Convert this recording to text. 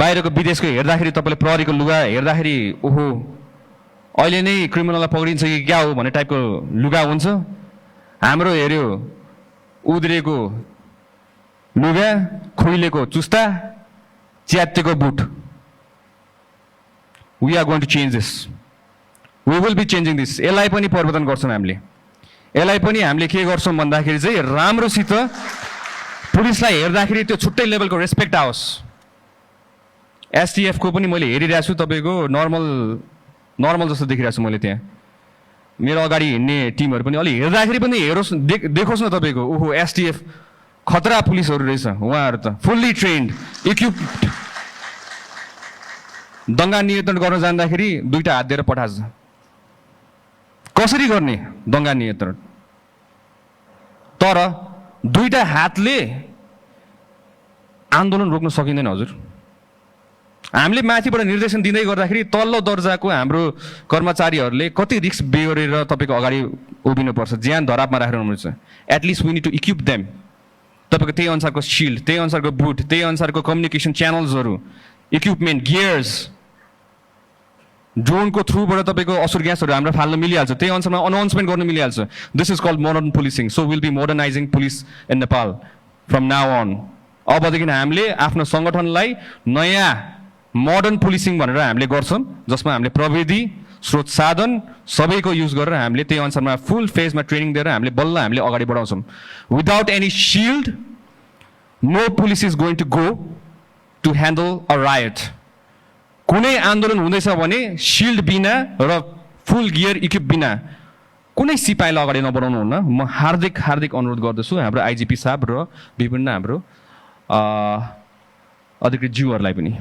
बाहिरको विदेशको हेर्दाखेरि तपाईँले प्रहरीको लुगा हेर्दाखेरि ओहो अहिले नै क्रिमिनललाई पक्रिन्छ कि क्या हो भन्ने टाइपको लुगा हुन्छ। हाम्रो हेऱ्यो उद्रेको लुगा, खुइलेको चुस्ता, च्यातेको boot. We are going to change this, we will be changing this. यसलाई पनि परिवर्तन गर्छौँ हामीले। यसलाई पनि हामीले के गर्छौँ भन्दाखेरि चाहिँ राम्रोसित पुलिसलाई हेर्दाखेरि त्यो छुट्टै लेभलको रेस्पेक्ट आओस्। एसटिएफ को पनि मैले हेरिरहेको छु, तपाईँको नर्मल जस्तो देखिरहेको छु मैले। त्यहाँ मेरो अगाडि हिँड्ने टिमहरू पनि अलि हेर्दाखेरि पनि हेरोस्, देखोस् न तपाईँको ओहो एसटिएफ खतरा पुलिसहरू रहेछ। उहाँहरू त फुल्ली ट्रेन्ड, इक्विप्ड। दङ्गा नियन्त्रण गर्न जाँदाखेरि दुईटा हात दिएर पठान्छ। कसरी गर्ने दङ्गा नियन्त्रण? तर दुईटा हातले आन्दोलन रोक्न सकिँदैन हजुर। हामीले माथिबाट निर्देशन दिँदै गर्दाखेरि तल्लो दर्जाको हाम्रो कर्मचारीहरूले कति रिस्क बेहोरेर तपाईँको अगाडि उभिनुपर्छ, ज्यान धरापमा राखेर हुनुपर्छ। At least we need to equip them. तपाईँको त्यही अनुसारको सिल्ड, त्यही अनुसारको बुट, त्यही अनुसारको कम्युनिकेसन च्यानल्सहरू, इक्विपमेन्ट, गियर्स, ड्रोनको थ्रुबाट तपाईँको असुर ग्यासहरू हाम्रो फाल्न मिलिहाल्छ। त्यही अनुसारमा अनाउन्समेन्ट गर्न मिलिहाल्छ। This is called modern policing. So will be modernizing police in Nepal from now on. अबदेखि हामीले आफ्नो सङ्गठनलाई नयाँ मोडर्न पुलिसिङ भनेर हामीले गर्छौँ, जसमा हामीले प्रविधि, स्रोत साधन सबैको युज गरेर हामीले त्यही अनुसारमा फुल फेजमा ट्रेनिङ दिएर हामीले बल्ल हामीले अगाडि बढाउँछौँ। Without any shield no police is going to go to handle a riot. कुनै आन्दोलन हुँदैछ भने सिल्ड बिना र फुल गियर इक्विप बिना कुनै सिपाहीलाई अगाडि नबढाउनु हुन्न। म हार्दिक अनुरोध गर्दछु हाम्रो आइजिपी साहब र विभिन्न हाम्रो अधिकृत ज्यूहरूलाई पनि।